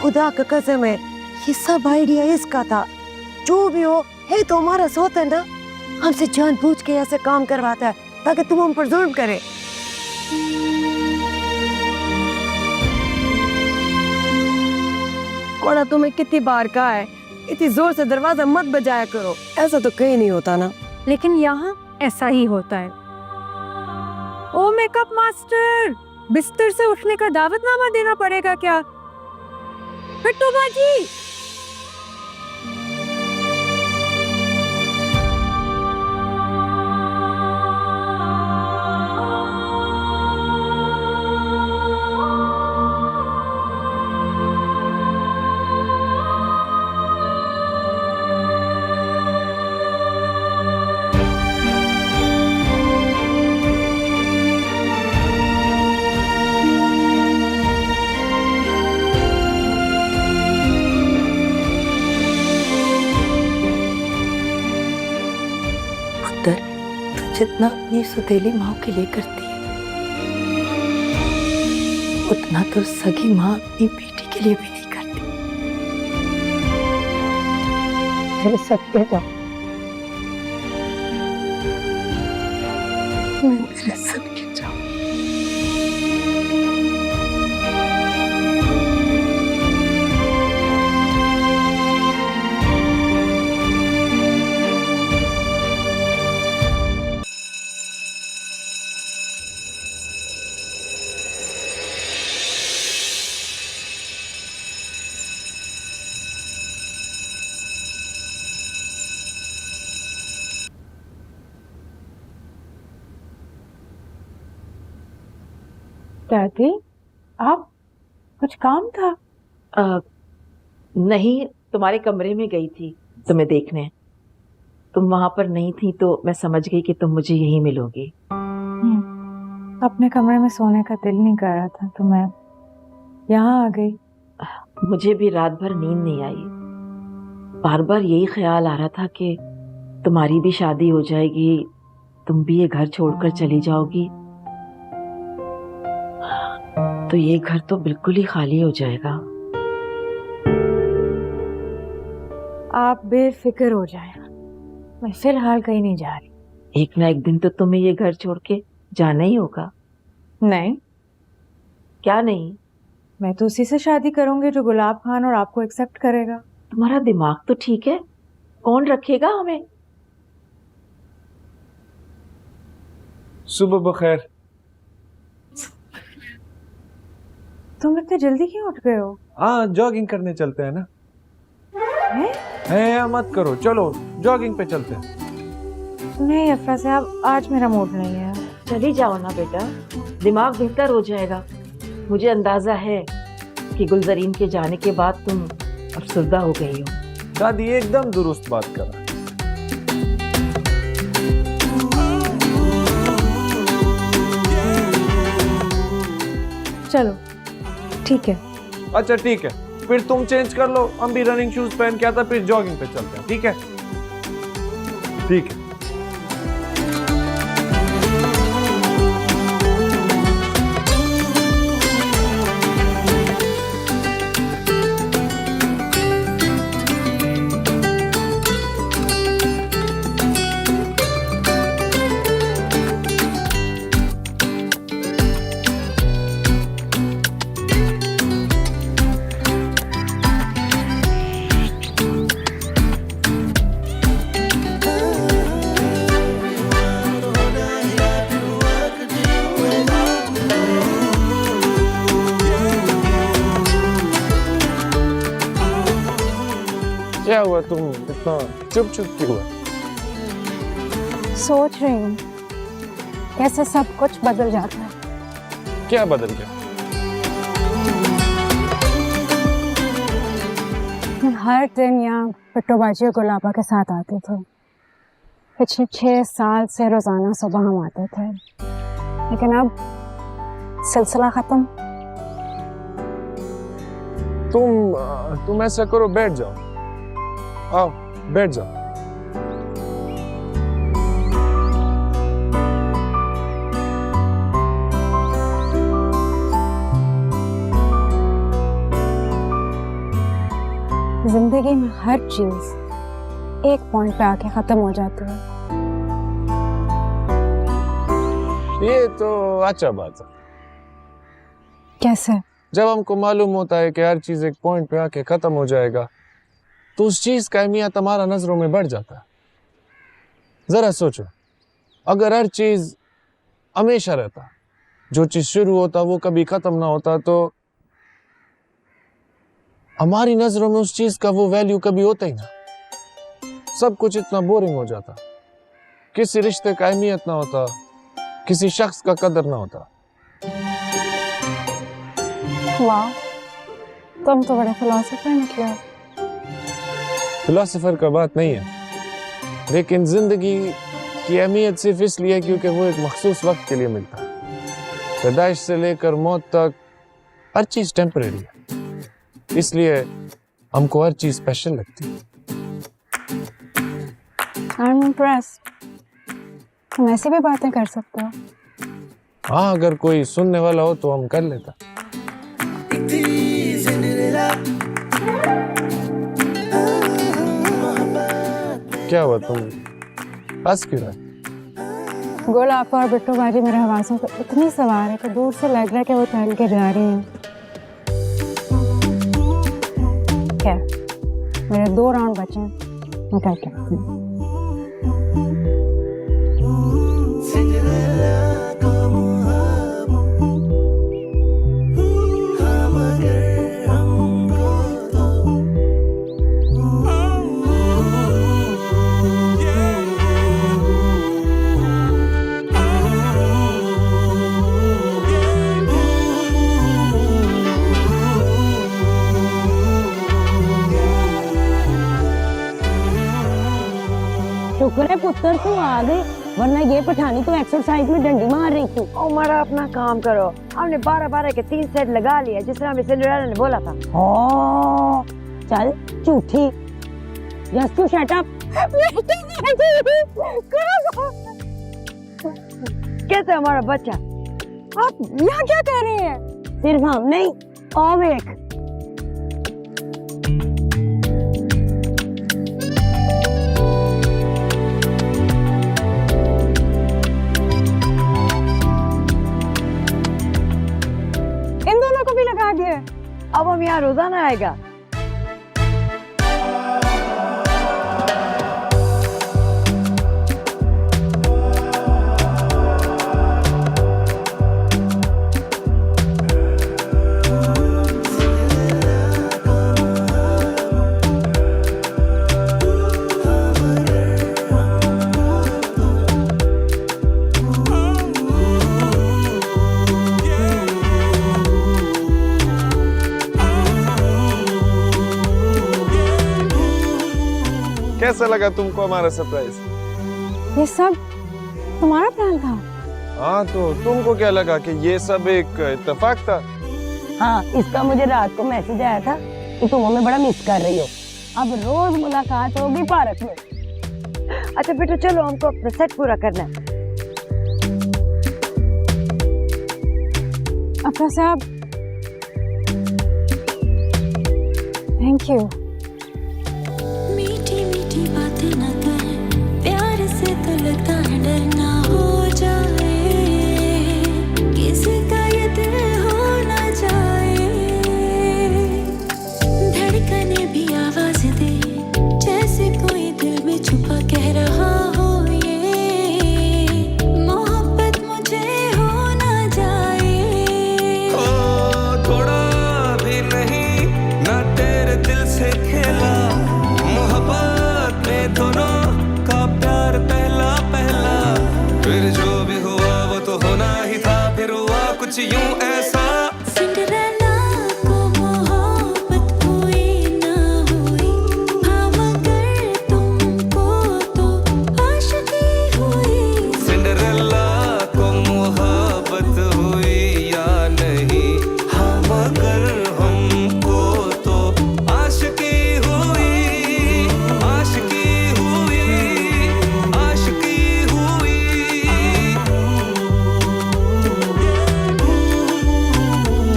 खुदा का कसम है, ये सब आइडिया इसका था। जो भी हो, है तो हमारा सोता ना, हमसे जानबूझ के ऐसे काम करवाता है ताकि तुम हम पर जुल्म करे। कोड़ा तुम्हें कितनी बार कहा है, इतनी जोर से दरवाजा मत बजाया करो, ऐसा तो कहीं नहीं होता ना। लेकिन यहाँ ऐसा ही होता है। ओ मेकअप मास्टर, बिस्तर से उठने का दावतनामा देना पड़ेगा क्या? बिट्टू बाजी, जितना अपनी सुतेली माँ के लिए करती है, उतना तो सगी माँ अपनी बेटी के लिए भी नहीं करती। मेरे सत्य जाओ, मेरे सत्य जाओ। दादी, आप कुछ काम था? नहीं, तुम्हारे कमरे में गई थी तुम्हें देखने। तुम वहां पर नहीं थी तो मैं समझ गई कि तुम मुझे यहीं मिलोगी। अपने कमरे में सोने का दिल नहीं कर रहा था तो मैं यहाँ आ गई। मुझे भी रात भर नींद नहीं आई। बार बार यही ख्याल आ रहा था कि तुम्हारी भी शादी हो जाएगी, तुम भी ये घर छोड़कर चली जाओगी, तो ये घर तो बिल्कुल ही खाली हो जाएगा। आप बेफिक्र हो जाए, मैं फिलहाल कहीं नहीं जा रही। एक ना एक दिन तो तुम्हें ये घर छोड़ के जाना ही होगा। नहीं, क्या नहीं? मैं तो उसी से शादी करूंगी जो गुलाब खान और आपको एक्सेप्ट करेगा। तुम्हारा दिमाग तो ठीक है, कौन रखेगा हमें? सुबह बखैर। तुम इतने जल्दी क्यों उठ गए हो? हाँ, जॉगिंग करने चलते हैं ना। है मत करो, चलो जॉगिंग पे चलते हैं। नहीं अफरा साहब, आज मेरा मूड नहीं है। चली जाओ ना बेटा, दिमाग बेहतर हो जाएगा। मुझे अंदाजा है कि गुलजरीन के जाने के बाद तुम अफसरदा हो गई हो। दादी एकदम दुरुस्त बात कर रहा है। चलो ठीक है। अच्छा ठीक है, फिर तुम चेंज कर लो, हम भी रनिंग शूज पहन के आता, फिर जॉगिंग पे चलते हैं। ठीक है ठीक है। क्या हुआ, तुम इतना चुप चुप क्यों हुआ? सोच रही हूँ कैसे सब कुछ बदल जाता है। क्या बदल गया? मैं हर दिन यहाँ पिट्टू बाजी और गुलाबा के साथ आते थे। पिछले 6 साल से रोजाना सुबह हम आते थे, लेकिन अब सिलसिला खत्म। तुम ऐसा करो, बैठ जाओ, आओ बैठ जाओ। जिंदगी में हर चीज एक पॉइंट पे आके खत्म हो जाती है। ये तो अच्छा बात है। कैसे? जब हमको मालूम होता है कि हर चीज एक पॉइंट पे आके खत्म हो जाएगा तो उस चीज का अहमियत हमारा नजरों में बढ़ जाता है। जरा सोचो, अगर हर चीज हमेशा रहता, जो चीज शुरू होता वो कभी खत्म ना होता, तो हमारी नजरों में उस चीज का वो वैल्यू कभी होता ही ना। सब कुछ इतना बोरिंग हो जाता, किसी रिश्ते का अहमियत ना होता, किसी शख्स का कदर ना होता। वाह, तुम तो बड़े फिलोसोफर निकले। फिलोसोफर का बात नहीं है, लेकिन जिंदगी की अहमियत सिर्फ इसलिए क्योंकि वो एक मखसूस वक्त के लिए मिलता है। पैदाइश से लेकर मौत तक हर चीज टेम्परेरी है, इसलिए हमको हर चीज स्पेशल लगती है। I'm impressed. तुम ऐसी भी बातें कर सकते हो। हाँ, अगर कोई सुनने वाला हो तो हम कर लेता। क्या हुआ, तुम हंस क्यों रहे? गोला आपा और बिट्टू बाजी मेरे हवासों पे इतनी सवार है कि दूर से लग रहा है कि वो टहल के जा रही हैं। क्या, मेरे 2 राउंड बचे हैं, मैं करके रखती हूँ। शुक्र है पुत्र तू आ गई, वरना ये पठानी तो एक्सरसाइज में डंडी मार रही थी। उमर अपना काम करो, हमने 12-12 के 3 सेट लगा लिया जिस तरह सिंड्रेला ने बोला था। ओ, चल झूठी, जस्ट टू शट अप। कैसे हमारा बच्चा? आप यहाँ क्या कर रही हैं? सिर्फ हम नहीं, और एक इन दोनों को भी लगा दिया। अब हम यहाँ रोजाना आएगा। कैसा लगा तुमको हमारा सरप्राइज? ये सब तुम्हारा प्लान था? हाँ, तो तुमको क्या लगा कि ये सब एक इत्तेफाक था? हाँ, इसका मुझे रात को मैसेज आया था कि तुम हमें बड़ा मिस कर रही हो। अब रोज मुलाकात होगी पार्क में। अच्छा बेटा चलो, हमको अपना सेट पूरा करना है। अफरा साहब, थैंक यू।